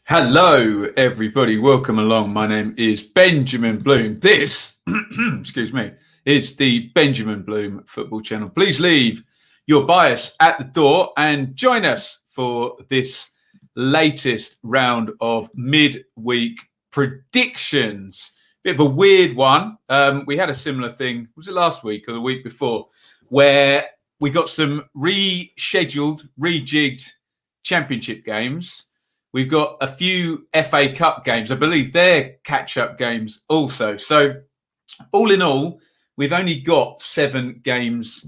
Hello, everybody. Welcome along. My name is Benjamin Bloom. This, excuse me, is the Benjamin Bloom Football Channel. Please leave your bias at the door and join us for this latest round of midweek predictions. Bit of a weird one. We had a similar thing, was it last week or the week before, where we got some rescheduled, rejigged championship games. We've got a few FA Cup games. I believe they're catch-up games also. So all in all, we've only got 7 games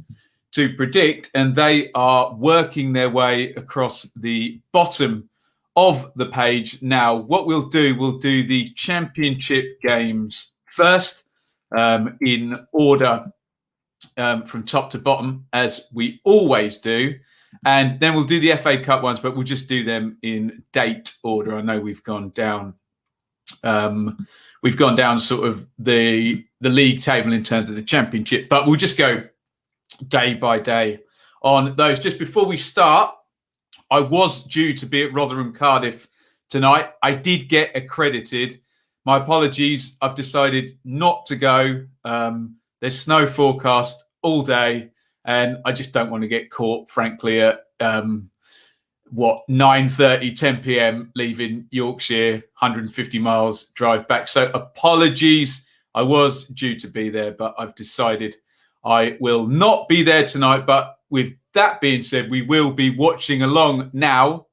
to predict, and they are working their way across the bottom of the page. Now, what we'll do the championship games first in order from top to bottom, as we always do. And then we'll do the FA Cup ones, but we'll just do them in date order. I know we've gone down sort of the league table in terms of the championship, but we'll just go day by day on those. Just before we start, I was due to be at Rotherham Cardiff tonight. I did get accredited. My apologies. I've decided not to go. There's snow forecast all day. And I just don't want to get caught, frankly, at 9:30, 10 p.m. leaving Yorkshire, 150 miles drive back. So apologies. I was due to be there, but I've decided I will not be there tonight. But with that being said, we will be watching along now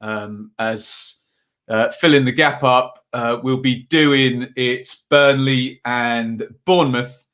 as filling the gap up. We'll be doing it's Burnley and Bournemouth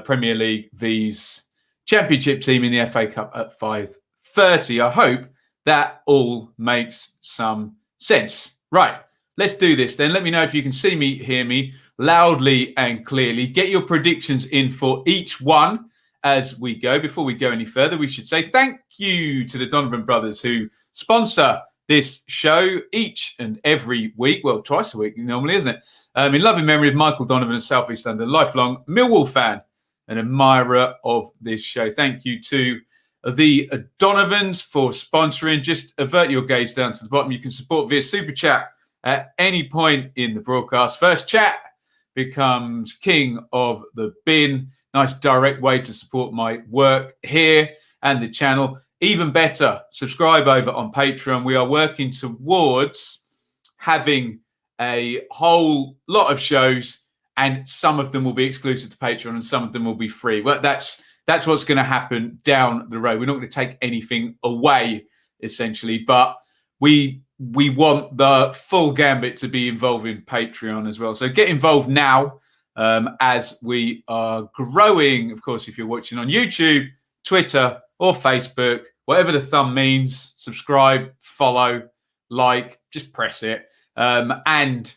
Premier League V's Championship team in the FA Cup at 5:30. I hope that all makes some sense. Right, let's do this then. Let me know if you can see me, hear me loudly and clearly. Get your predictions in for each one as we go. Before we go any further, we should say thank you to the Donovan brothers who sponsor this show each and every week. Well, twice a week normally, isn't it? In loving memory of Michael Donovan of South East London, lifelong Millwall fan, an admirer of this show. Thank you to the Donovans for sponsoring. Just avert your gaze down to the bottom. You can support via Super Chat at any point in the broadcast. First chat becomes king of the bin. Nice direct way to support my work here and the channel. Even better, subscribe over on Patreon. We are working towards having a whole lot of shows, and some of them will be exclusive to Patreon and some of them will be free. Well, that's what's going to happen down the road. We're not going to take anything away, essentially, but we want the full gambit to be involving Patreon as well. So get involved now as we are growing. Of course, if you're watching on YouTube, Twitter or Facebook, whatever the thumb means, subscribe, follow, like, just press it. And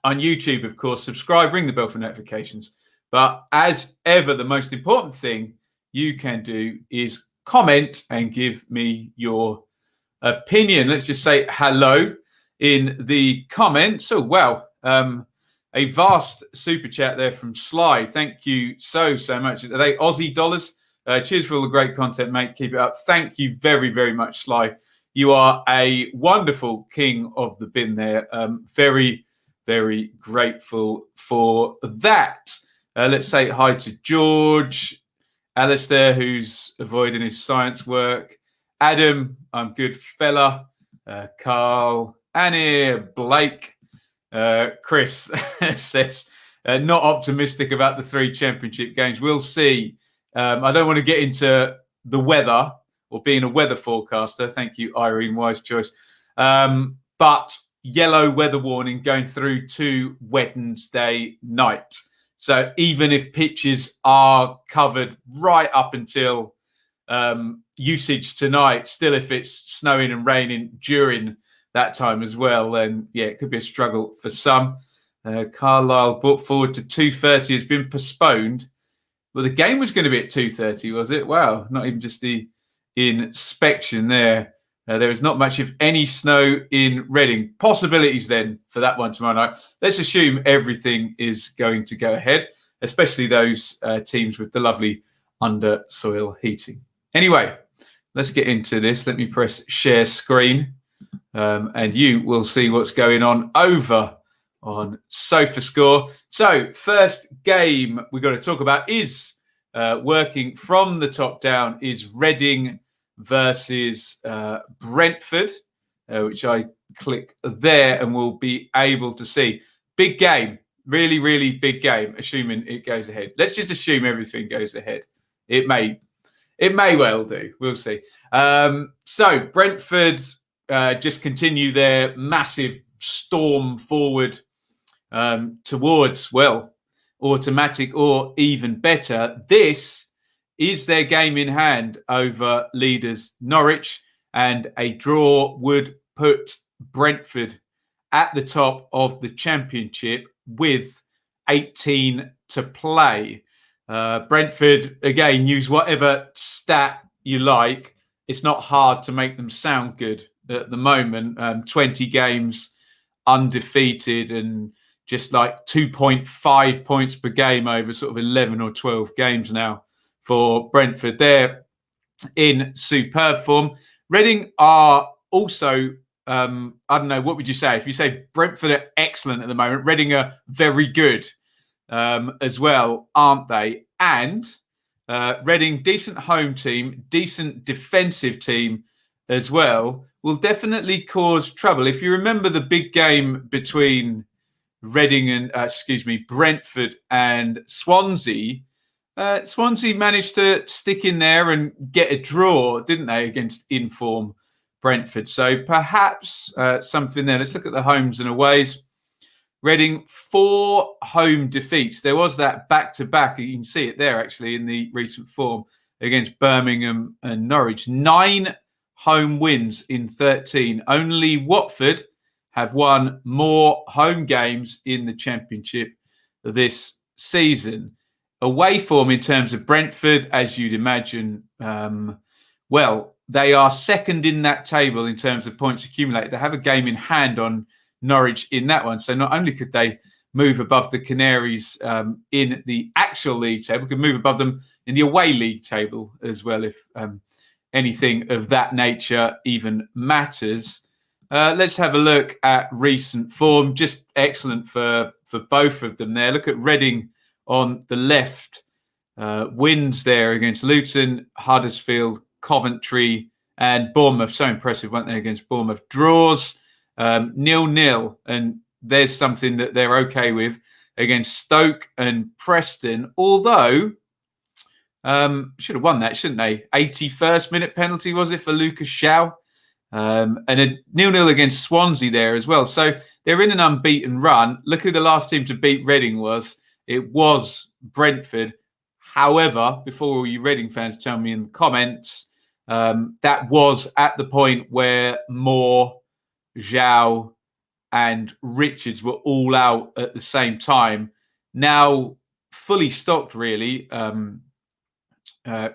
on YouTube, of course, subscribe, ring the bell for notifications. But as ever, the most important thing you can do is comment and give me your opinion. Let's just say hello in the comments. Oh, wow. A vast super chat there from Sly. Thank you so much. Are they Aussie dollars? Cheers for all the great content, mate. Keep it up. Thank you very, very much, Sly. You are a wonderful king of the bin there. Very grateful for that. Let's say hi to George, Alistair, who's avoiding his science work, Adam, I'm good fella, Carl, Annie, Blake, Chris says, not optimistic about the 3 championship games. We'll see. I don't want to get into the weather or being a weather forecaster. Thank you, Irene, wise choice. But yellow weather warning going through to Wednesday night. So even if pitches are covered right up until usage tonight, still if it's snowing and raining during that time as well, then yeah, it could be a struggle for some. Carlisle brought forward to 2:30 has been postponed. Well, the game was going to be at 2:30, was it? Wow, not even just the inspection there. There is not much, if any, snow in Reading. Possibilities then for that one tomorrow night. Let's assume everything is going to go ahead, especially those teams with the lovely under soil heating. Anyway, let's get into this. Let me press share screen and you will see what's going on over on SofaScore. So first game we've got to talk about is working from the top down is Reading versus Brentford, which I click there and we'll be able to see. Big game, really, really big game, assuming it goes ahead. Let's just assume everything goes ahead. It may well do. We'll see. So Brentford just continue their massive storm forward towards, well, automatic or even better. This is their game in hand over leaders Norwich, and a draw would put Brentford at the top of the Championship with 18 to play. Brentford, again, use whatever stat you like. It's not hard to make them sound good at the moment. 20 games undefeated and just like 2.5 points per game over sort of 11 or 12 games now for Brentford. They're in superb form. Reading are also, I don't know, what would you say? If you say Brentford are excellent at the moment, Reading are very good as well, aren't they? And Reading, decent home team, decent defensive team as well, will definitely cause trouble. If you remember the big game between Reading and, Brentford and Swansea, Swansea managed to stick in there and get a draw, didn't they, against in-form Brentford? So perhaps something there. Let's look at the homes and aways. Reading, 4 home defeats. There was that back-to-back. You can see it there, actually, in the recent form against Birmingham and Norwich. 9 home wins in 13. Only Watford have won more home games in the Championship this season. Away form in terms of Brentford, as you'd imagine, well, they are second in that table in terms of points accumulated. They have a game in hand on Norwich in that one. So not only could they move above the Canaries in the actual league table, could move above them in the away league table as well, if anything of that nature even matters. Let's have a look at recent form. Just excellent for both of them there. Look at Reading on the left. Wins there against Luton, Huddersfield, Coventry, and Bournemouth. So impressive, weren't they, against Bournemouth? Draws 0-0, and there's something that they're okay with against Stoke and Preston. Although, should have won that, shouldn't they? 81st minute penalty, was it, for Lucas Shaw? And a 0-0 against Swansea there as well. So they're in an unbeaten run. Look who the last team to beat Reading was. It was Brentford. However, before all you Reading fans tell me in the comments, that was at the point where Moore, Zhao and Richards were all out at the same time. Now fully stocked, really.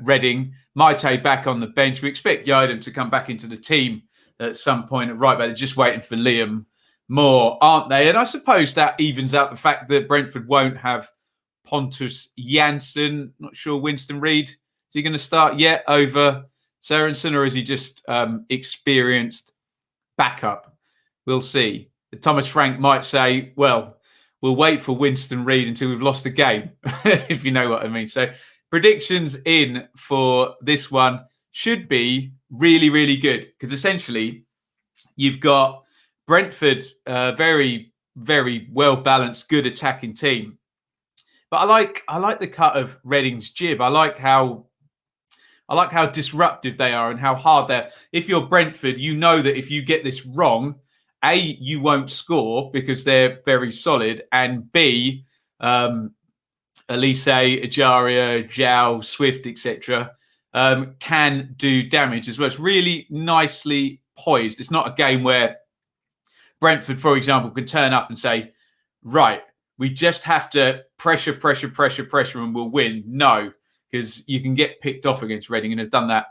Reading, Maite back on the bench. We expect Yodem to come back into the team at some point at right back. They're just waiting for Liam Moore, aren't they? And I suppose that evens out the fact that Brentford won't have Pontus Jansson. Not sure Winston Reid, is he going to start yet over Sørensen, or is he just experienced backup? We'll see. Thomas Frank might say, well, we'll wait for Winston Reid until we've lost the game, if you know what I mean. So predictions in for this one should be really, really good, because essentially you've got Brentford, very, very well-balanced, good attacking team. But I like the cut of Reading's jib. I like how disruptive they are and how hard they're. If you're Brentford, you know that if you get this wrong, A, you won't score because they're very solid, and B, Elise, Ajaria, Zhao, Swift, etc., can do damage as well. It's really nicely poised. It's not a game where Brentford, for example, can turn up and say, right, we just have to pressure, and we'll win. No, because you can get picked off against Reading, and have done that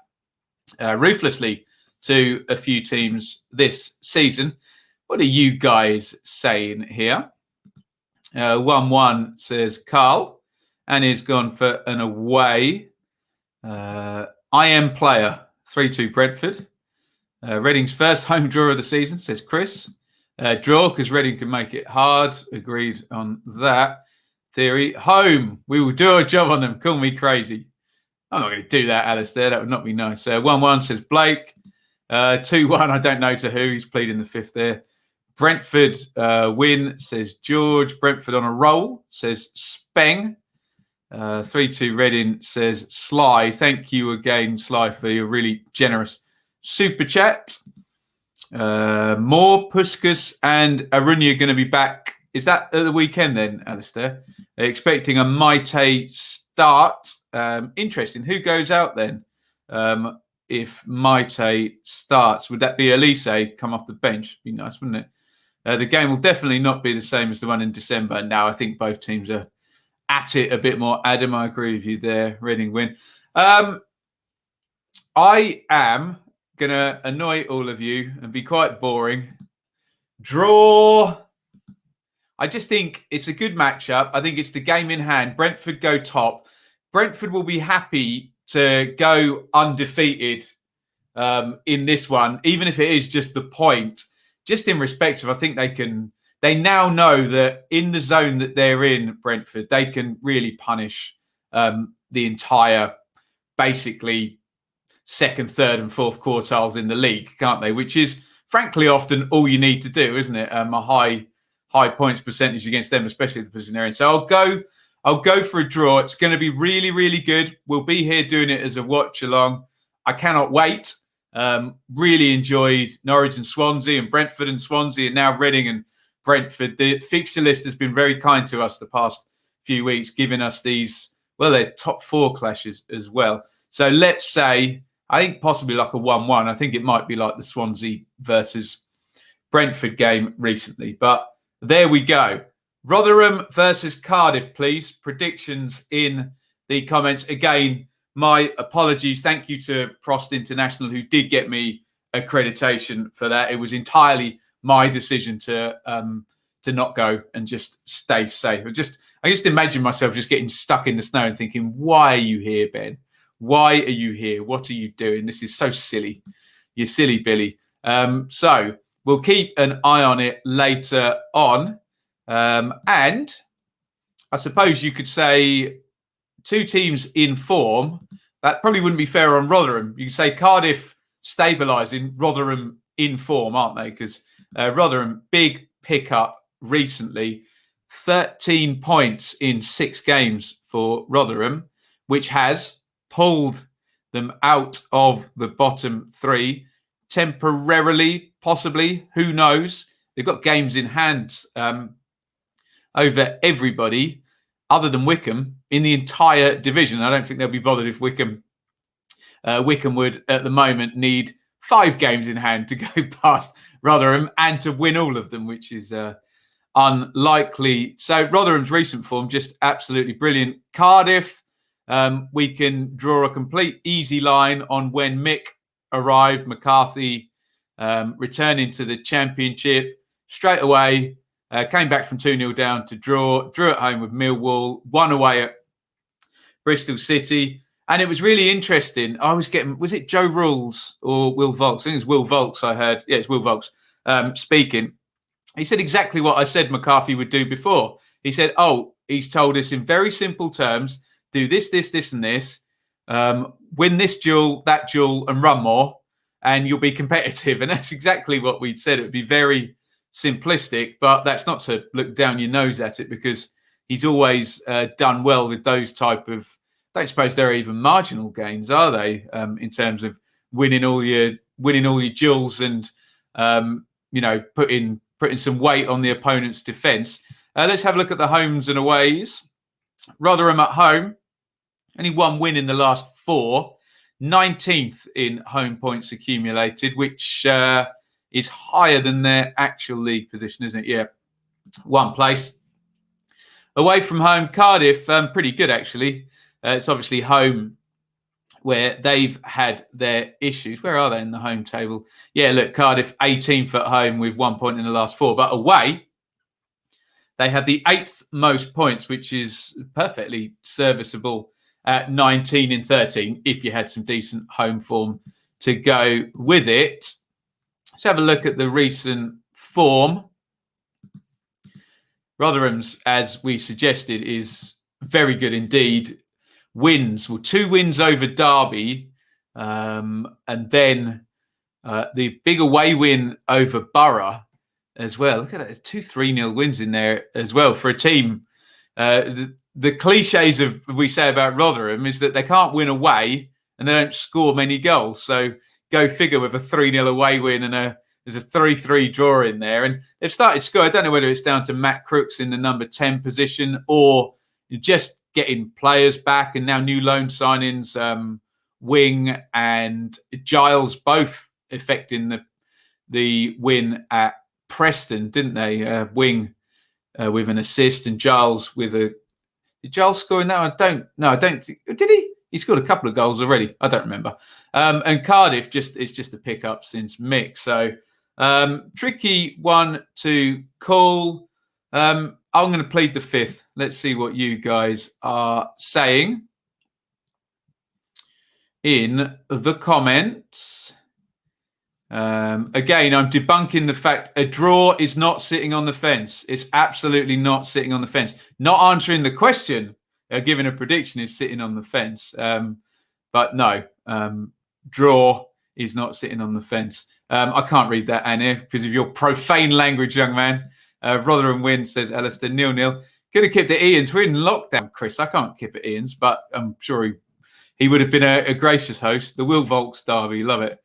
ruthlessly to a few teams this season. What are you guys saying here? 1-1 says Carl, and he's gone for an away. I am player, 3-2 Brentford. Reading's first home draw of the season, says Chris. Draw, because Reading can make it hard. Agreed on that theory. Home, we will do our job on them. Call me crazy. I'm not going to do that, Alistair. That would not be nice. 1-1 says Blake. 2-1, I don't know to who. He's pleading the fifth there. Brentford win, says George. Brentford on a roll, says Speng. 3-2 Reading, says Sly. Thank you again, Sly, for your really generous super chat. More Puskas and Rooney are going to be back. Is that at the weekend then, Alistair? Expecting a Maite start. Interesting. Who goes out then? If Maite starts, would that be Elise come off the bench? Be nice, wouldn't it? The game will definitely not be the same as the one in December. Now, I think both teams are at it a bit more. Adam, I agree with you there. Reading win. I am going to annoy all of you and be quite boring. Draw. I just think it's a good matchup. I think it's the game in hand. Brentford go top. Brentford will be happy to go undefeated in this one, even if it is just the point. Just in respect of, I think they now know that in the zone that they're in, Brentford, they can really punish the entire, basically, second, third and fourth quartiles in the league, can't they? Which is, frankly, often all you need to do, isn't it? A high points percentage against them, especially the position they're in. So I'll go for a draw. It's going to be really, really good. We'll be here doing it as a watch along. I cannot wait. Really enjoyed Norwich and Swansea and Brentford and Swansea and now Reading and Brentford. The fixture list has been very kind to us the past few weeks, giving us these, they're top four clashes as well. So let's say, I think possibly like a 1-1. I think it might be like the Swansea versus Brentford game recently. But there we go. Rotherham versus Cardiff, please. Predictions in the comments. Again, my apologies. Thank you to Prost International, who did get me accreditation for that. It was entirely my decision to not go and just stay safe. I just imagine myself just getting stuck in the snow and thinking, why are you here, Ben? Why are you here? What are you doing? This is so silly. You're silly, Billy. So we'll keep an eye on it later on. And I suppose you could say two teams in form. That probably wouldn't be fair on Rotherham. You could say Cardiff stabilising, Rotherham in form, aren't they? Because Rotherham, big pickup recently. 13 points in 6 games for Rotherham, which has pulled them out of the bottom 3 temporarily, possibly. Who knows? They've got games in hand over everybody other than Wycombe in the entire division. I don't think they'll be bothered if Wycombe would, at the moment, need 5 games in hand to go past Rotherham and to win all of them, which is unlikely. So Rotherham's recent form, just absolutely brilliant. Cardiff, we can draw a complete easy line on when Mick arrived, McCarthy returning to the Championship straight away. Came back from 2-0 down to drew at home with Millwall, won away at Bristol City. And it was really interesting. Was it Joe Rules or Will Volks? I think it's Will Volks I heard. Yeah, it's Will Volks speaking. He said exactly what I said McCarthy would do before. He said, he's told us in very simple terms, do this, this, this, and this. Win this duel, that duel, and run more, and you'll be competitive. And that's exactly what we'd said. It would be very simplistic, but that's not to look down your nose at it, because he's always done well with those type of, I don't suppose they're even marginal gains, are they? In terms of winning all your duels and putting some weight on the opponent's defence. Let's have a look at the homes and aways. Rotherham at home, only 1 win in the last 4, 19th in home points accumulated, which is higher than their actual league position, isn't it? Yeah, 1 place. Away from home, Cardiff, pretty good actually. It's obviously home where they've had their issues. Where are they in the home table? Yeah, look, Cardiff 18th at home with 1 point in the last 4. But away, they have the 8th most points, which is perfectly serviceable at 19 in 13, if you had some decent home form to go with it. Let's have a look at the recent form. Rotherham's, as we suggested, is very good indeed. Wins, well, 2 wins over Derby, and then the big away win over Borough as well. Look at that, there's 2 3-0 wins in there as well for a team. The cliches of we say about Rotherham is that they can't win away and they don't score many goals. So go figure with a 3-0 away win and there's a 3-3 draw in there. And they've started scoring. I don't know whether it's down to Matt Crooks in the number 10 position or just getting players back and now new loan signings, Wing and Giles both affecting the win at Preston, didn't they? Wing with an assist and Giles with a... Did Giles score in that? I don't think... Did he? He scored a couple of goals already. I don't remember. And Cardiff is just a pick-up since Mick. So tricky one to call. I'm going to plead the 5th. Let's see what you guys are saying in the comments. Again, I'm debunking the fact a draw is not sitting on the fence. It's absolutely not sitting on the fence. Not answering the question, giving a prediction is sitting on the fence. But no, draw is not sitting on the fence. I can't read that, Annie, because of your profane language, young man. Rotherham win, says Alistair. 0-0. Could have kept at Ian's. We're in lockdown, Chris. I can't keep at Ian's, but I'm sure he would have been a gracious host. The Will Volks derby, love it.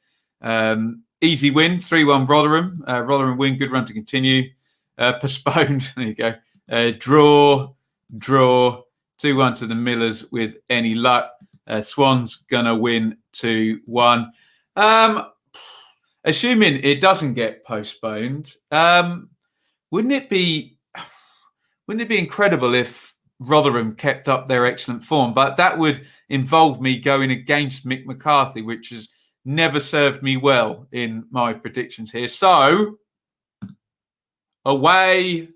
Easy win, 3-1 Rotherham. Rotherham win, good run to continue. Postponed, there you go. Draw, 2-1 to the Millers with any luck. Swans gonna win 2-1. Assuming it doesn't get postponed, wouldn't it be incredible if Rotherham kept up their excellent form? But that would involve me going against Mick McCarthy, which has never served me well in my predictions here. So, away.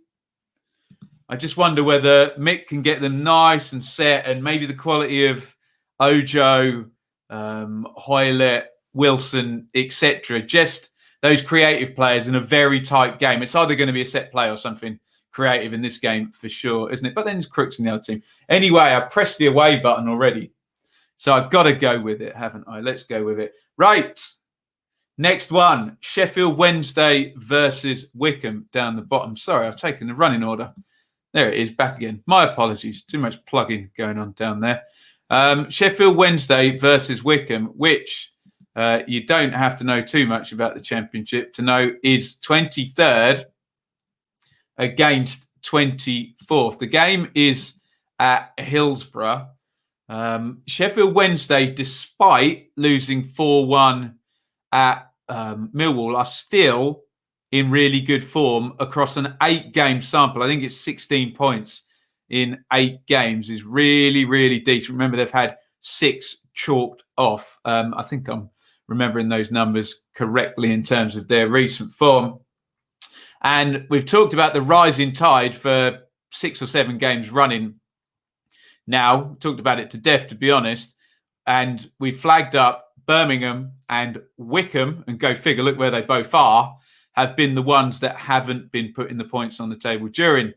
I just wonder whether Mick can get them nice and set and maybe the quality of Ojo, Hoylett, Wilson, etc. Just those creative players in a very tight game. It's either going to be a set play or something creative in this game for sure, isn't it? But then there's Crooks in the other team. Anyway, I pressed the away button already. So I've got to go with it, haven't I? Let's go with it. Right. Next one. Sheffield Wednesday versus Wycombe down the bottom. Sorry, I've taken the running order. There it is, back again. My apologies. Too much plugging going on down there. Sheffield Wednesday versus Wycombe, which you don't have to know too much about the Championship to know is 23rd against 24th. The game is at Hillsborough. Sheffield Wednesday, despite losing 4-1 at Millwall, are still in really good form across an 8-game sample. I think it's 16 points in 8 games is really, really decent. Remember, they've had 6 chalked off. I think I'm remembering those numbers correctly in terms of their recent form. And we've talked about the rising tide for 6 or 7 games running now. Talked about it to death, to be honest. And we flagged up Birmingham and Wycombe, and go figure, look where they both are, have been the ones that haven't been putting the points on the table during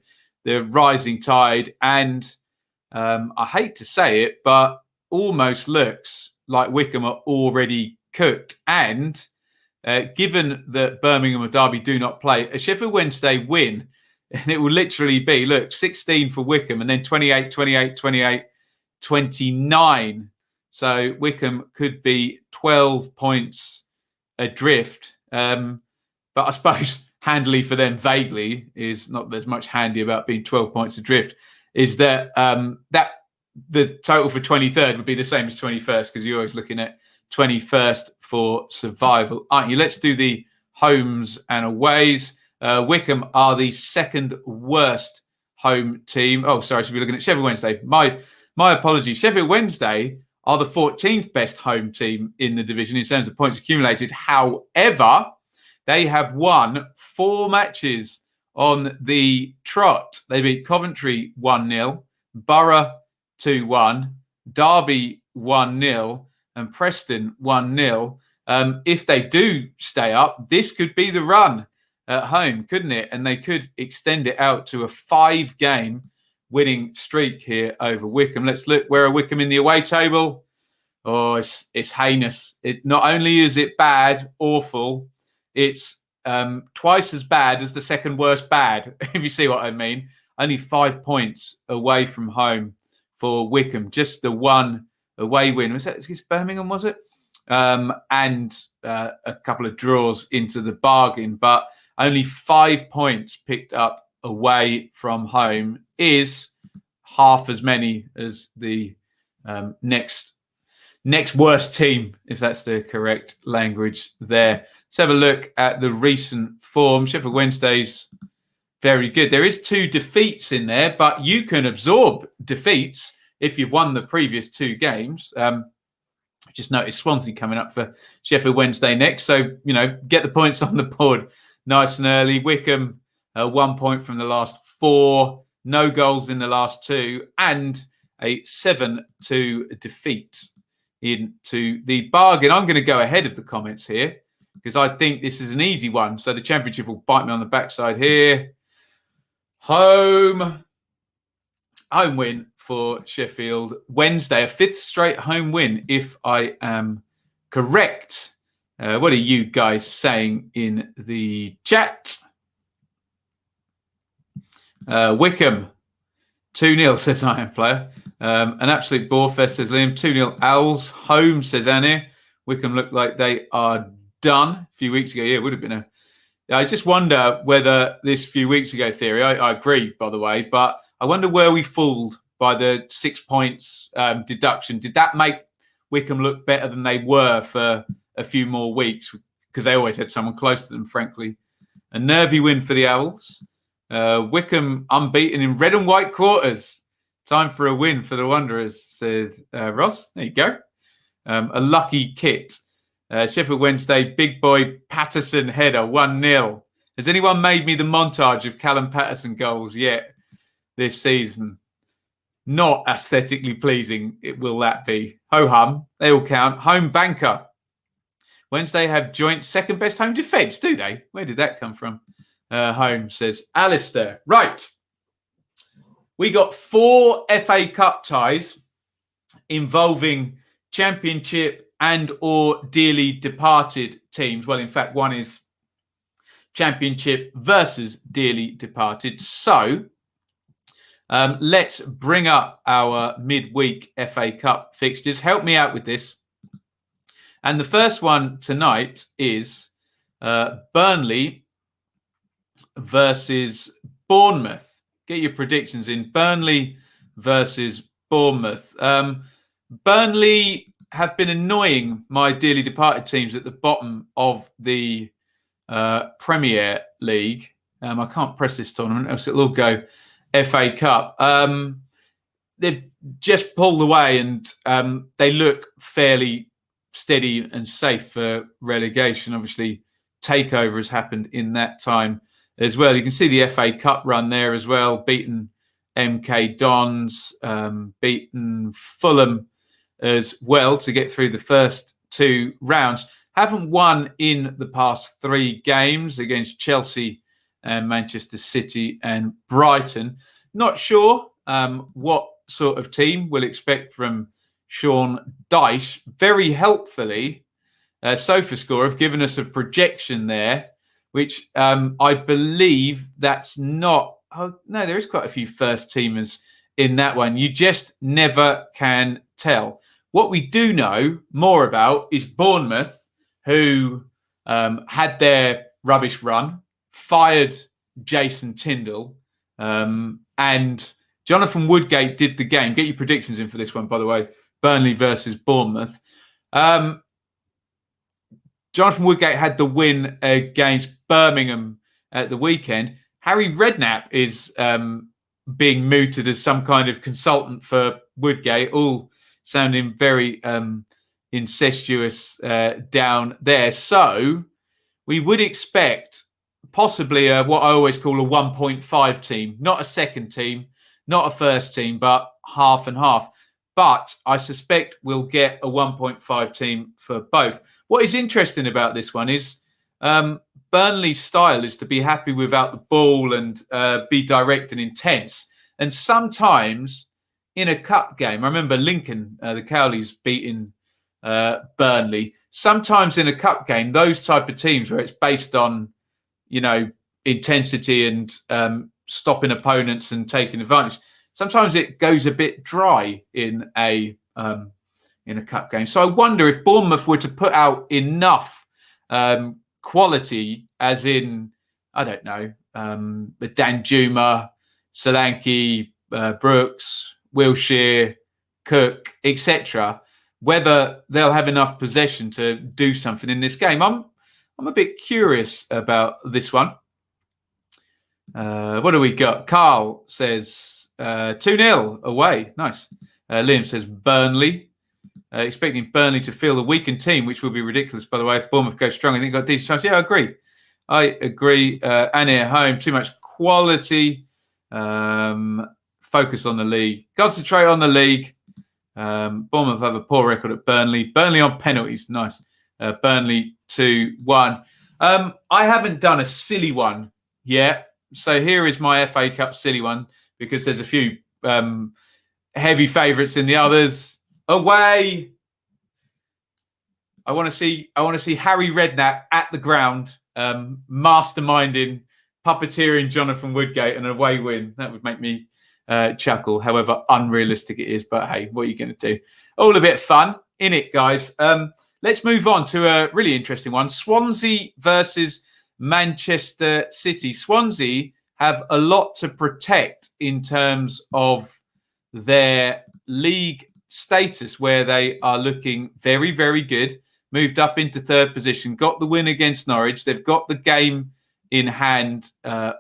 the rising tide. And I hate to say it, but almost looks like Wycombe are already cooked. And given that Birmingham and Derby do not play, a Sheffield Wednesday win, and it will literally be, look, 16 for Wycombe and then 28, 28, 28, 29. So Wycombe could be 12 points adrift. But I suppose handily for them, vaguely, is not there's much handy about being 12 points adrift, is that that the total for 23rd would be the same as 21st, because you're always looking at 21st for survival, aren't you? Let's do the homes and aways. Wycombe are the second worst home team. Oh, sorry, I should be looking at Sheffield Wednesday. My apologies. Sheffield Wednesday are the 14th best home team in the division in terms of points accumulated. However, they have won 4 matches on the trot. They beat Coventry 1-0, Borough 2-1, Derby 1-0, and Preston 1-0. if they do stay up, this could be the run at home, couldn't it? And they could extend it out to a 5-game winning streak here over Wycombe. Let's look. Where are Wycombe in the away table? Oh, it's heinous. It not only is it bad, awful, it's twice as bad as the second worst bad, if you see what I mean. Only 5 points away from home for Wycombe. Just the one away win. Was that against Birmingham, was it? And a couple of draws into the bargain. But only 5 points picked up away from home is half as many as the next worst team, if that's the correct language there. Let's have a look at the recent form. Sheffield Wednesday's very good. There is 2 defeats in there, but you can absorb defeats if you've won the previous 2 games. Just noticed Swansea coming up for Sheffield Wednesday next. So, get the points on the board nice and early. Wycombe, 1 point from the last 4. No goals in the last 2. And a 7-2 defeat into the bargain. I'm going to go ahead of the comments here because I think this is an easy one. So the Championship will bite me on the backside here. Home win for Sheffield Wednesday. A 5th straight home win, if I am correct. What are you guys saying in the chat? Wycombe, 2-0, says I Am Player. An absolute bore fest, says Liam. 2-0 Owls. Home, says Annie. Wycombe look like they are done a few weeks ago. Yeah, it would have been I just wonder whether this few weeks ago theory, I agree, by the way, but I wonder where we fooled by the 6 points deduction. Did that make Wycombe look better than they were for a few more weeks? Because they always had someone close to them, frankly. A nervy win for the Owls. Wycombe unbeaten in red and white quarters. Time for a win for the Wanderers, says Ross. There you go. A lucky kit. Sheffield Wednesday, big boy Patterson header, 1-0. Has anyone made me the montage of Callum Patterson goals yet this season? Not aesthetically pleasing, will that be? Ho-hum, they all count. Home banker. Wednesday have joint second best home defence, do they? Where did that come from? Home, says Alistair. Right. We got 4 FA Cup ties involving Championship and or dearly departed teams. Well, in fact, one is Championship versus dearly departed. So let's bring up our midweek FA Cup fixtures. Help me out with this. And the first one tonight is Burnley versus Bournemouth. Get your predictions in. Burnley versus Bournemouth. Burnley have been annoying my dearly departed teams at the bottom of the Premier League. I can't press this tournament, else it'll all go FA Cup. They've just pulled away and they look fairly steady and safe for relegation. Obviously, takeover has happened in that time as well. You can see the FA Cup run there as well. Beaten MK Dons, beaten Fulham as well to get through the first 2 rounds. Haven't won in the past 3 games against Chelsea and Manchester City and Brighton. Not sure what sort of team we'll expect from Sean Dyche. Very helpfully, SofaScore have given us a projection there, which I believe that's not... Oh, no, there is quite a few first teamers in that one. You just never can tell. What we do know more about is Bournemouth, who had their rubbish run, fired Jason Tindall, and Jonathan Woodgate did the game. Get your predictions in for this one, by the way. Burnley versus Bournemouth. Jonathan Woodgate had the win against Birmingham at the weekend. Harry Redknapp is being mooted as some kind of consultant for Woodgate, all sounding very incestuous down there. So we would expect possibly what I always call a 1.5 team, not a second team, not a first team, but half and half. But I suspect we'll get a 1.5 team for both. What is interesting about this one is Burnley's style is to be happy without the ball and be direct and intense. And sometimes in a cup game, I remember Lincoln, the Cowleys beating Burnley. Sometimes in a cup game, those type of teams where it's based on, intensity and stopping opponents and taking advantage, sometimes it goes a bit dry in a cup game. So I wonder if Bournemouth were to put out enough quality, as in, I don't know, the Danjuma, Solanke, Brooks, Wilshere, Cook, etc., whether they'll have enough possession to do something in this game. I'm a bit curious about this one. What do we got? Carl says 2-0 away. Nice. Liam says Burnley. Expecting Burnley to field a weakened team, which will be ridiculous, by the way, if Bournemouth go strong. I think they've got a decent chance. Yeah, I agree. Annie at home, too much quality. Focus on the league. Concentrate on the league. Bournemouth have a poor record at Burnley. Burnley on penalties. Nice. Burnley 2-1. I haven't done a silly one yet. So here is my FA Cup silly one, because there's a few heavy favourites in the others. Away. I want to see Harry Redknapp at the ground, masterminding, puppeteering Jonathan Woodgate, and an away win. That would make me chuckle, however unrealistic it is. But hey, what are you going to do? All a bit of fun, innit, guys? Let's move on to a really interesting one. Swansea versus Manchester City. Swansea have a lot to protect in terms of their league status, where they are looking very, very good. Moved up into third position, got the win against Norwich. They've got the game in hand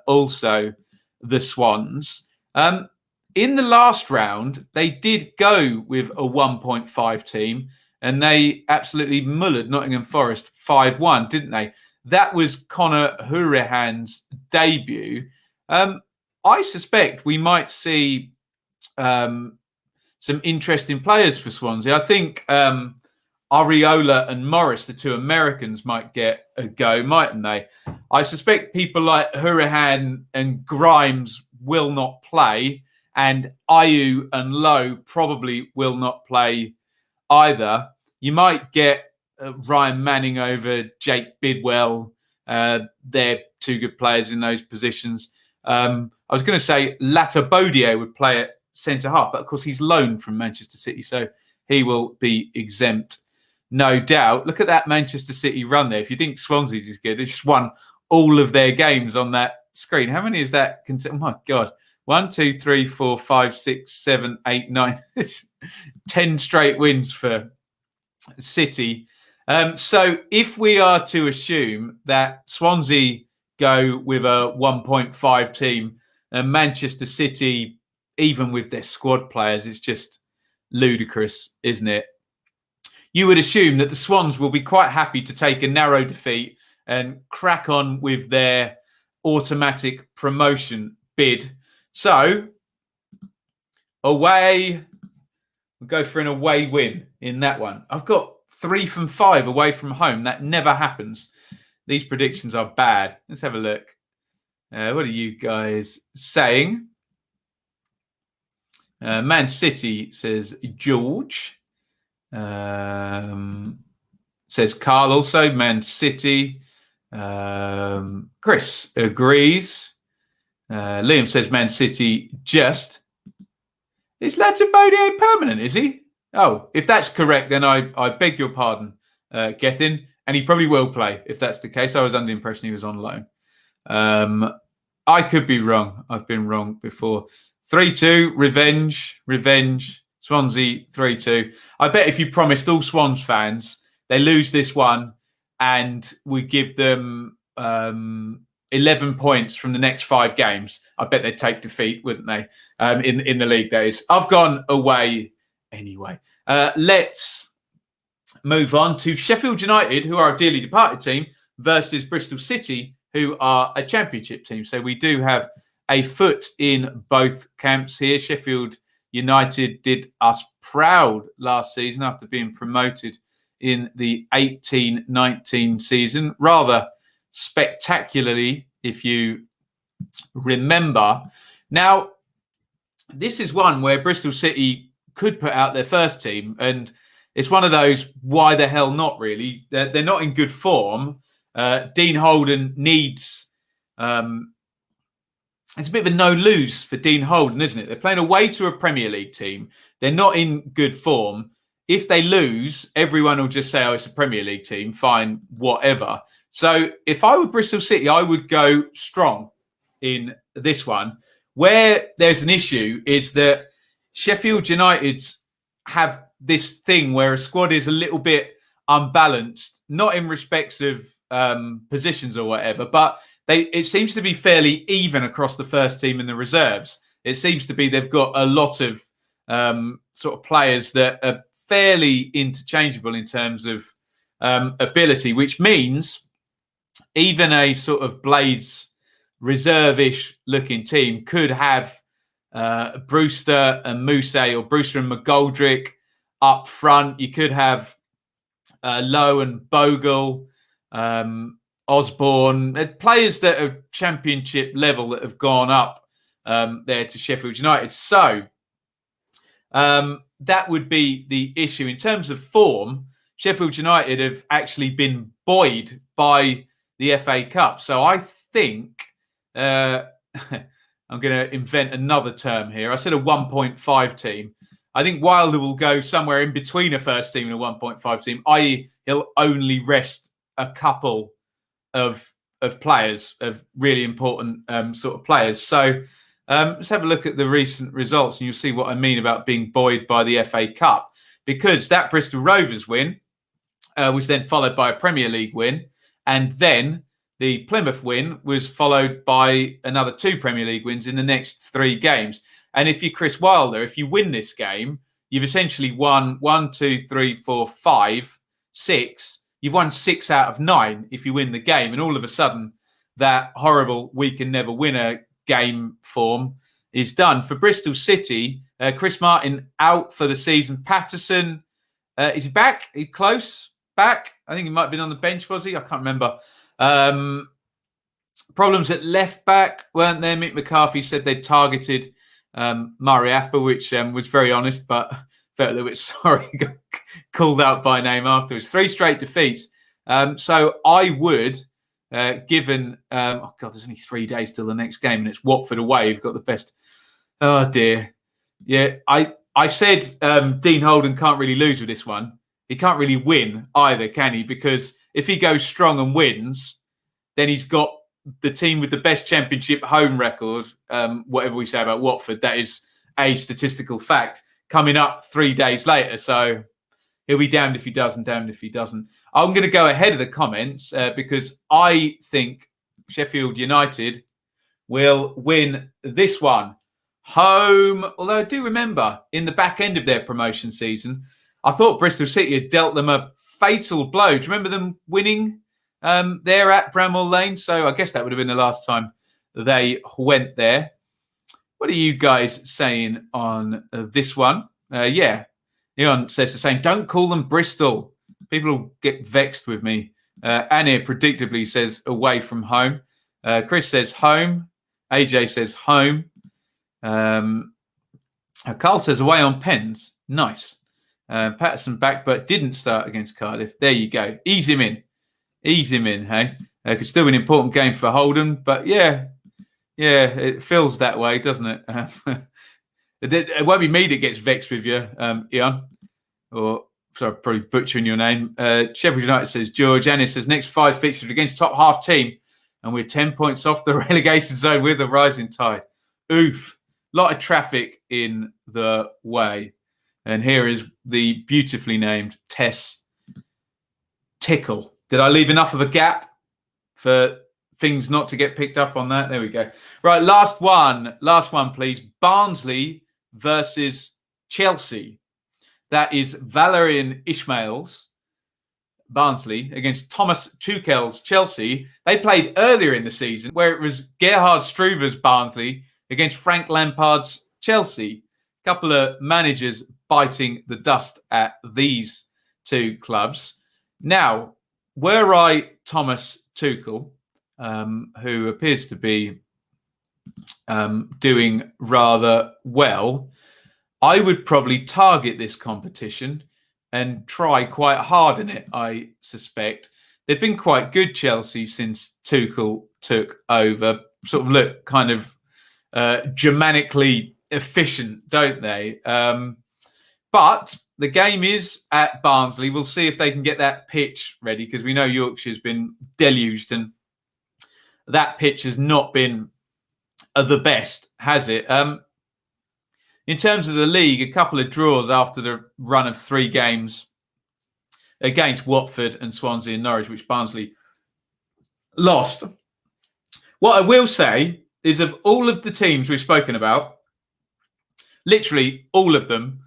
also, the Swans. In the last round, they did go with a 1.5 team, and they absolutely mullered Nottingham Forest 5-1, didn't they? That was Conor Hourihane's debut. I suspect we might see some interesting players for Swansea. I think Areola and Morris, the two Americans, might get a go, mightn't they? I suspect people like Hourihane and Grimes will not play, and Ayew and Lowe probably will not play either. You might get Ryan Manning over Jake Bidwell. They're two good players in those positions. I was going to say Latabodier would play at centre-half, but of course he's loaned from Manchester City, so he will be exempt, no doubt. Look at that Manchester City run there. If you think Swansea's is good, they just won all of their games on that screen. How many is that? Oh my God. 1, 2, 3, 4, 5, 6, 7, 8, 9. 10 straight wins for City. So if we are to assume that Swansea go with a 1.5 team and Manchester City, even with their squad players, it's just ludicrous, isn't it? You would assume that the Swans will be quite happy to take a narrow defeat and crack on with their automatic promotion bid. So, away, we'll go for an away win in that one. I've got 3 from 5 away from home. That never happens. These predictions are bad. Let's have a look. What are you guys saying? Man City, says George. Says Carl also. Man City. Chris agrees. Liam says Man City just. Is Latabodier permanent, is he? Oh, if that's correct, then I beg your pardon, Gethin. And he probably will play if that's the case. I was under the impression he was on loan. I could be wrong. I've been wrong before. 3-2, revenge. Swansea 3-2. I bet if you promised all Swans fans they lose this one and we give them 11 points from the next 5 games, I bet they'd take defeat, wouldn't they? In the league, that is. I've gone away anyway. Let's move on to Sheffield United, who are a dearly departed team, versus Bristol City, who are a championship team. So we do have a foot in both camps here. Sheffield United did us proud last season after being promoted in the 18-19 season, rather spectacularly, if you remember. Now, this is one where Bristol City could put out their first team, and it's one of those, why the hell not, really? They're not in good form. Dean Holden needs... it's a bit of a no-lose for Dean Holden, isn't it? They're playing away to a Premier League team. They're not in good form. If they lose, everyone will just say, oh, it's a Premier League team. Fine, whatever. So if I were Bristol City, I would go strong in this one. Where there's an issue is that Sheffield United have this thing where a squad is a little bit unbalanced, not in respects of positions or whatever, but it seems to be fairly even across the first team and the reserves. It seems to be they've got a lot of sort of players that are fairly interchangeable in terms of ability, which means even a sort of Blades reserve-ish looking team could have Brewster and Mousse, or Brewster and McGoldrick up front. You could have Lowe and Bogle, Osborne, players that are championship level that have gone up there to Sheffield United. So that would be the issue. In terms of form, Sheffield United have actually been buoyed by the FA Cup. So I think I'm going to invent another term here. I said a 1.5 team. I think Wilder will go somewhere in between a first team and a 1.5 team, i.e. he'll only rest a couple of players, of really important sort of players. So let's have a look at the recent results and you'll see what I mean about being buoyed by the FA Cup. Because that Bristol Rovers win was then followed by a Premier League win, and then the Plymouth win was followed by another 2 Premier League wins in the next 3 games. And if you're Chris Wilder, if you win this game, you've essentially won 1, 2, 3, 4, 5, 6. You've won 6 out of 9 if you win the game. And all of a sudden, that horrible we can never win a game form is done. For Bristol City, Chris Martin out for the season. Patterson, is he back? He close? Back? I think he might have been on the bench, was he? I can't remember. Problems at left back, weren't there? Mick McCarthy said they'd targeted Murray Apple, which was very honest, but felt a little bit sorry. Got called out by name afterwards. 3 straight defeats. So I would, given, oh God, there's only 3 days till the next game and it's Watford away. You've got the best. Oh dear. Yeah, I said Dean Holden can't really lose with this one. He can't really win either, can he? Because if he goes strong and wins, then he's got the team with the best championship home record, whatever we say about Watford. That is a statistical fact coming up 3 days later. So he'll be damned if he does and damned if he doesn't. I'm going to go ahead of the comments because I think Sheffield United will win this one home. Although I do remember in the back end of their promotion season, I thought Bristol City had dealt them a fatal blow. Do you remember them winning there at Bramwell Lane? So I guess that would have been the last time they went there. What are you guys saying on this one? Yeah, Iain says the same. Don't call them Bristol. People will get vexed with me. Annie predictably says away from home. Chris says home. AJ says home. Carl says away on Pens. Nice. Patterson back, but didn't start against Cardiff. There you go. Ease him in. Ease him in, hey? Could still be an important game for Holden, but yeah, it feels that way, doesn't it? It won't be me that gets vexed with you, Iain. Or, sorry, probably butchering your name. Sheffield United says, George. Annis says, next 5 fixtures against top half team, and we're 10 points off the relegation zone with a rising tide. Oof. A lot of traffic in the way. And here is the beautifully named Tess Tickle. Did I leave enough of a gap for things not to get picked up on that? There we go. Right, last one. Last one, please. Barnsley versus Chelsea. That is Valerian Ismail's Barnsley against Thomas Tuchel's Chelsea. They played earlier in the season where it was Gerhard Struber's Barnsley against Frank Lampard's Chelsea. A couple of managers biting the dust at these two clubs. Now, were I Thomas Tuchel, who appears to be doing rather well, I would probably target this competition and try quite hard in it, I suspect. They've been quite good, Chelsea, since Tuchel took over. Sort of look kind of Germanically efficient, don't they? But the game is at Barnsley. We'll see if they can get that pitch ready, because we know Yorkshire's been deluged and that pitch has not been the best, has it? In terms of the league, a couple of draws after the run of 3 games against Watford and Swansea and Norwich, which Barnsley lost. What I will say is, of all of the teams we've spoken about, literally all of them,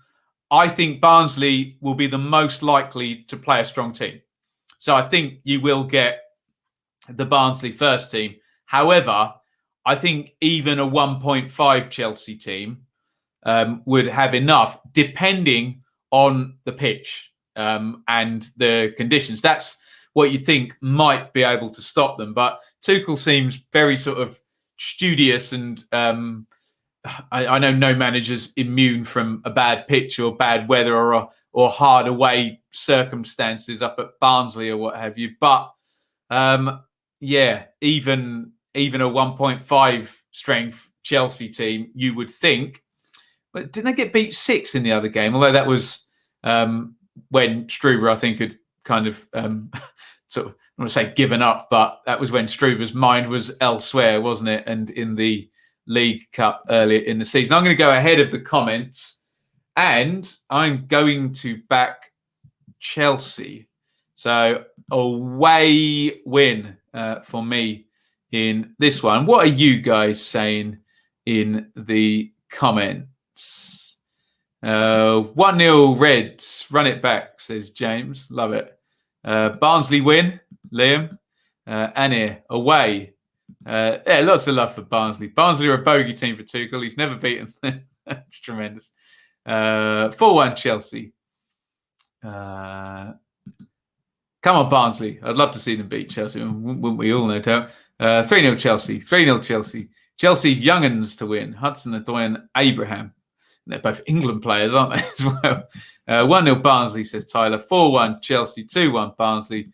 I think Barnsley will be the most likely to play a strong team. So I think you will get the Barnsley first team. However, I think even a 1.5 Chelsea team would have enough, depending on the pitch and the conditions. That's what you think might be able to stop them. But Tuchel seems very sort of studious, and I know no manager's immune from a bad pitch or bad weather or hard away circumstances up at Barnsley or what have you. But even a 1.5 strength Chelsea team, you would think. But didn't they get beat 6 in the other game? Although that was when Struber, I think, had kind of sort of, I want to say given up, but that was when Struber's mind was elsewhere, wasn't it? And in the League Cup earlier in the season. I'm going to go ahead of the comments, and I'm going to back Chelsea. So away win for me in this one. What are you guys saying in the comments? 1-0 Reds. Run it back, says James. Love it. Barnsley win, Liam. Anir, away. Lots of love for Barnsley. Barnsley are a bogey team for Tuchel. He's never beaten them. That's tremendous. 4-1 Chelsea. Come on, Barnsley. I'd love to see them beat Chelsea. Wouldn't we all, no doubt? 3-0 Chelsea. 3-0 Chelsea. Chelsea's young'uns to win. Hudson-Odoi and Abraham. They're both England players, aren't they, as well? 1-0 Barnsley, says Tyler. 4-1 Chelsea. 2-1 Barnsley.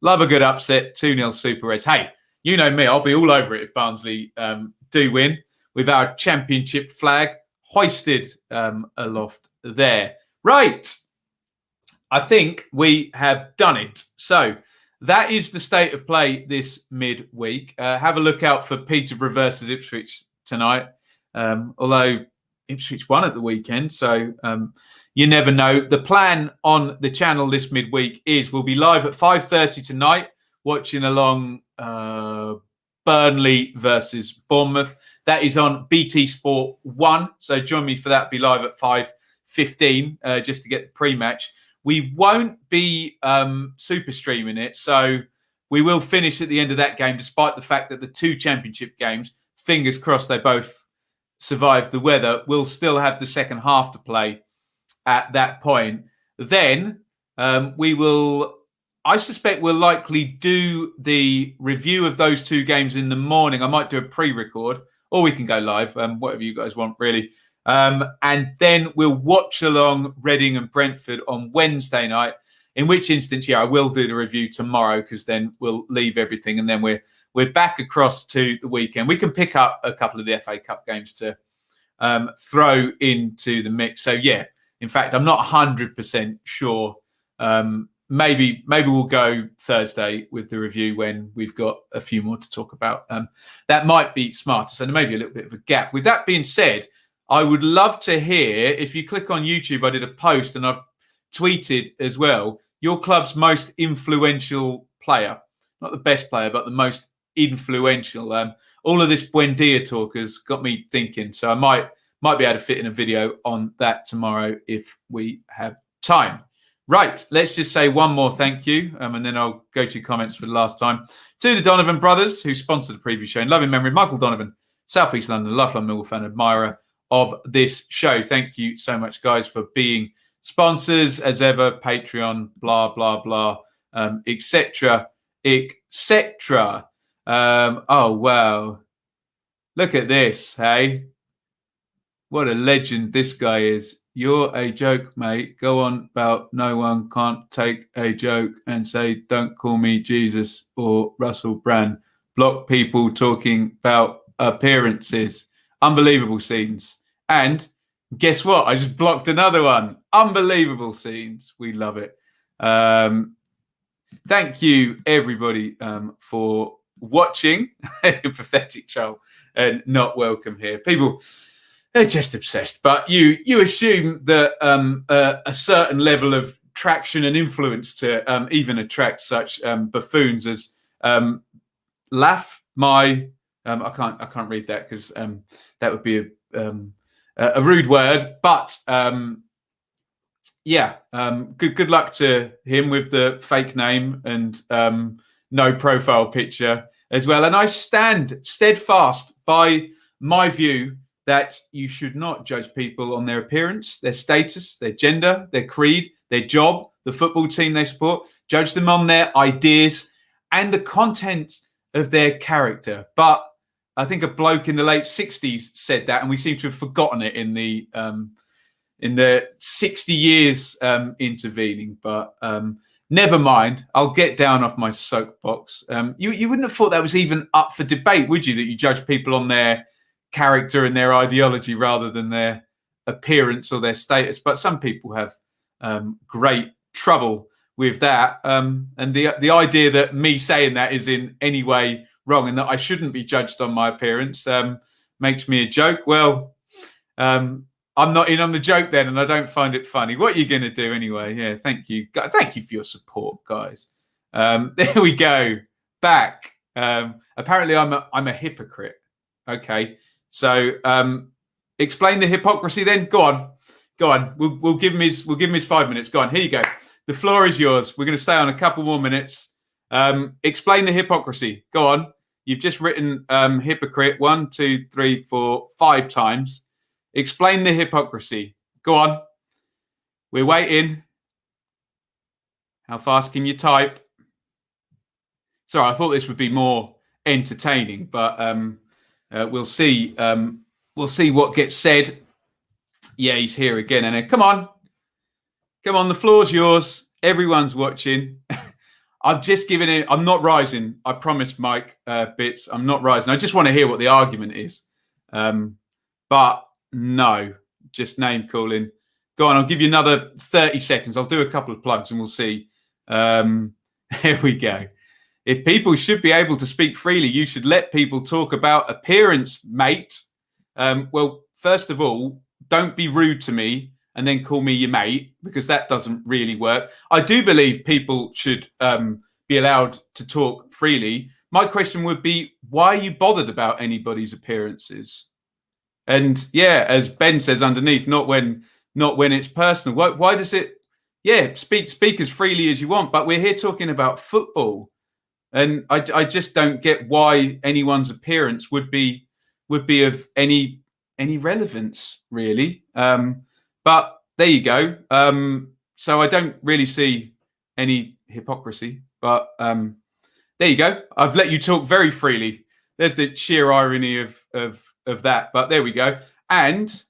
Love a good upset. 2-0 Super Reds. Hey, you know me. I'll be all over it if Barnsley do win, with our championship flag hoisted aloft there. Right. I think we have done it. So that is the state of play this midweek. Have a look out for Peterborough versus Ipswich tonight. Although Ipswich won at the weekend, so you never know. The plan on the channel this midweek is we'll be live at 5:30 tonight, watching along Burnley versus Bournemouth. That is on BT Sport 1. So join me for that. Be live at 5:15 just to get the pre-match. We won't be super streaming it, so we will finish at the end of that game, despite the fact that the 2 championship games, fingers crossed they both survive the weather, we'll still have the second half to play at that point. Then we will, I suspect we'll likely do the review of those 2 games in the morning. I might do a pre-record, or we can go live, whatever you guys want, really. And then we'll watch along Reading and Brentford on Wednesday night, in which instance, I will do the review tomorrow, because then we'll leave everything and then we're back across to the weekend. We can pick up a couple of the FA Cup games to throw into the mix. So, in fact, I'm not 100% sure. Maybe we'll go Thursday with the review when we've got a few more to talk about. That might be smarter. So there may be a little bit of a gap. With that being said, I would love to hear, if you click on YouTube, I did a post and I've tweeted as well, your club's most influential player. Not the best player, but the most influential. All of this Buendia talk has got me thinking. So I might be able to fit in a video on that tomorrow if we have time. Right, let's just say one more thank you, and then I'll go to your comments for the last time. To the Donovan brothers, who sponsored the previous show. In loving memory, Michael Donovan, South East London, lifelong Millwall fan, admirer of this show. Thank you so much, guys, for being sponsors, as ever, Patreon, blah, blah, blah, etc., etc. Oh, wow. Look at this, hey? What a legend this guy is. You're a joke, mate. Go on about no one can't take a joke and say, don't call me Jesus or Russell Brand. Block people talking about appearances. Unbelievable scenes. And guess what? I just blocked another one. Unbelievable scenes. We love it. Thank you, everybody, for watching. Pathetic troll and not welcome here. People, they're just obsessed. But you assume that a certain level of traction and influence to even attract such buffoons as Laugh my I can't read that because that would be a rude word. But good luck to him with the fake name and no profile picture as well. And I stand steadfast by my view that you should not judge people on their appearance, their status, their gender, their creed, their job, the football team they support. Judge them on their ideas and the content of their character. But I think a bloke in the late 60s said that, and we seem to have forgotten it in the 60 years intervening. But never mind. I'll get down off my soapbox. You wouldn't have thought that was even up for debate, would you? That you judge people on their character and their ideology rather than their appearance or their status. But some people have great trouble with that. And the idea that me saying that is in any way wrong and that I shouldn't be judged on my appearance makes me a joke. Well, I'm not in on the joke then, and I don't find it funny. What are you going to do anyway? Yeah, thank you. Thank you for your support, guys. There we go. Back. Apparently, I'm a hypocrite. Okay. So explain the hypocrisy then. Go on. We'll give him his 5 minutes. Go on. Here you go. The floor is yours. We're going to stay on a couple more minutes. Explain the hypocrisy. Go on. You've just written hypocrite 1, 2, 3, 4, 5 times. Explain the hypocrisy. Go on. We're waiting. How fast can you type? Sorry, I thought this would be more entertaining, but we'll see. We'll see what gets said. Yeah, he's here again. And come on. The floor's yours. Everyone's watching. I've just given it. I'm not rising. I promise, Mike Bits. I'm not rising. I just want to hear what the argument is. But no, just name calling. Go on. I'll give you another 30 seconds. I'll do a couple of plugs and we'll see. Here we go. If people should be able to speak freely, you should let people talk about appearance, mate. Well, first of all, don't be rude to me and then call me your mate, because that doesn't really work. I do believe people should be allowed to talk freely. My question would be, why are you bothered about anybody's appearances? And yeah, as Ben says underneath, not when it's personal. Why does it? Yeah, speak as freely as you want, but we're here talking about football, and I just don't get why anyone's appearance would be of any relevance, really. But there you go. So I don't really see any hypocrisy, but there you go. I've let you talk very freely. There's the sheer irony of that, but there we go. And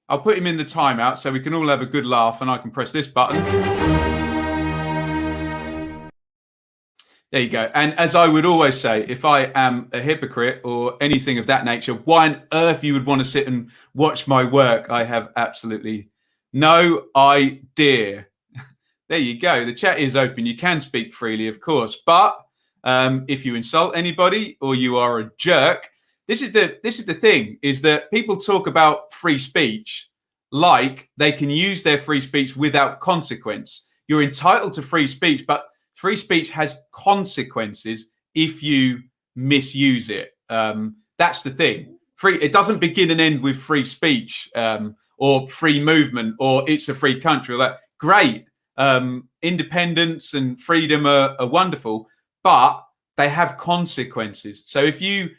I'll put him in the timeout so we can all have a good laugh and I can press this button. There you go. And as I would always say, if I am a hypocrite or anything of that nature, why on earth you would want to sit and watch my work? I have absolutely no idea. There you go. The chat is open. You can speak freely, of course. But if you insult anybody or you are a jerk, this is the thing, is that people talk about free speech like they can use their free speech without consequence. You're entitled to free speech, but free speech has consequences if you misuse it. That's the thing. It doesn't begin and end with free speech or free movement or it's a free country. Or that. Great. Independence and freedom are wonderful, but they have consequences. So if you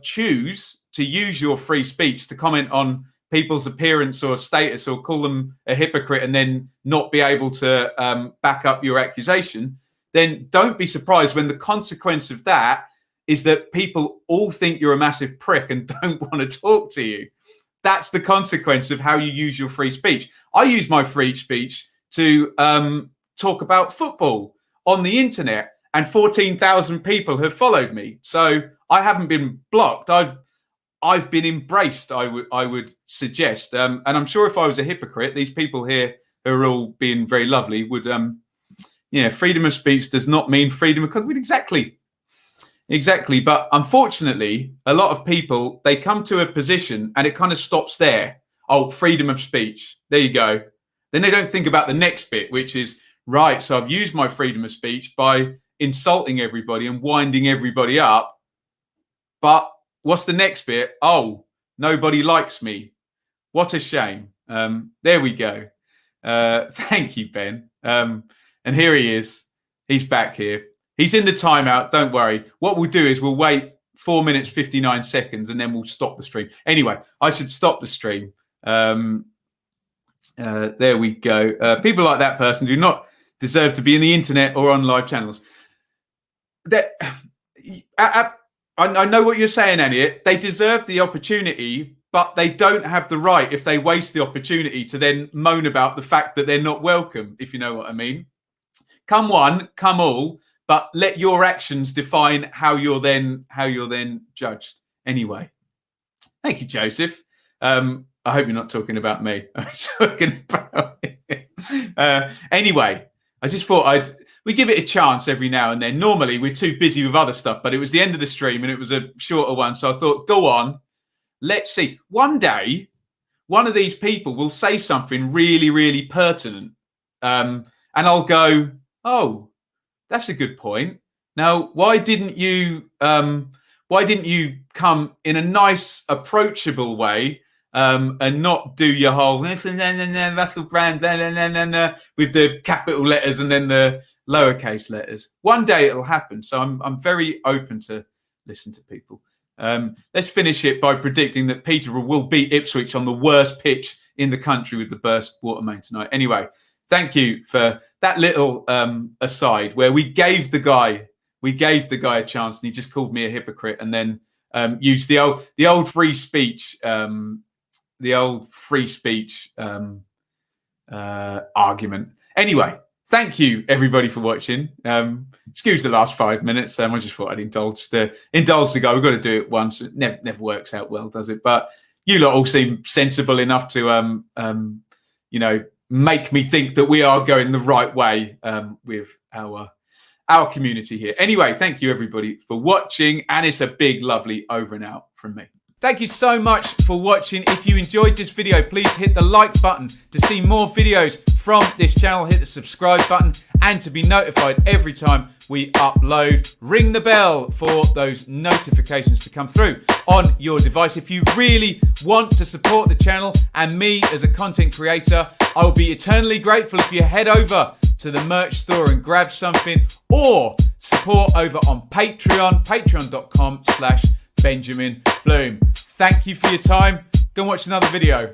choose to use your free speech to comment on people's appearance or status or call them a hypocrite and then not be able to back up your accusation, then don't be surprised when the consequence of that is that people all think you're a massive prick and don't want to talk to you. That's the consequence of how you use your free speech. I use my free speech to talk about football on the internet, and 14,000 people have followed me. So I haven't been blocked. I've been embraced, I would suggest. And I'm sure if I was a hypocrite, these people here who are all being very lovely would, freedom of speech does not mean freedom of conduct. Exactly. But unfortunately, a lot of people, they come to a position and it kind of stops there. Oh, freedom of speech. There you go. Then they don't think about the next bit, which is, right, so I've used my freedom of speech by insulting everybody and winding everybody up. But what's the next bit? Oh, nobody likes me. What a shame. There we go. Thank you, Ben. And here he is. He's back here. He's in the timeout. Don't worry. What we'll do is we'll wait 4 minutes, 59 seconds, and then we'll stop the stream. Anyway, I should stop the stream. There we go. People like that person do not deserve to be in the internet or on live channels. I know what you're saying, Elliot. They deserve the opportunity, but they don't have the right, if they waste the opportunity, to then moan about the fact that they're not welcome, if you know what I mean. Come one, come all, but let your actions define how you're then judged. Anyway, thank you, Joseph. I hope you're not talking about me. I'm talking about anyway, I just thought we give it a chance every now and then. Normally, we're too busy with other stuff, but it was the end of the stream and it was a shorter one. So I thought, go on, let's see. One day, one of these people will say something really, really pertinent. And I'll go, oh, that's a good point. Now, why didn't you come in a nice, approachable way and not do your whole Russell Brand with the capital letters and then the lowercase letters? One day it'll happen. So I'm very open to listen to people. Let's finish it by predicting that Peterborough will beat Ipswich on the worst pitch in the country with the burst water main tonight. Anyway, thank you for that little aside where we gave the guy a chance and he just called me a hypocrite and then used the old free speech argument. Anyway, thank you everybody for watching. Excuse the last 5 minutes. I just thought I'd indulge the guy. We've got to do it once. It never works out well, does it? But you lot all seem sensible enough to make me think that we are going the right way with our community here. Anyway, thank you everybody for watching, and it's a big, lovely over and out from me. Thank you so much for watching. If you enjoyed this video, please hit the like button to see more videos from this channel. Hit the subscribe button and to be notified every time we upload. Ring the bell for those notifications to come through on your device. If you really want to support the channel and me as a content creator, I will be eternally grateful if you head over to the merch store and grab something, or support over on Patreon, patreon.com/Benjamin Bloom. Thank you for your time. Go and watch another video.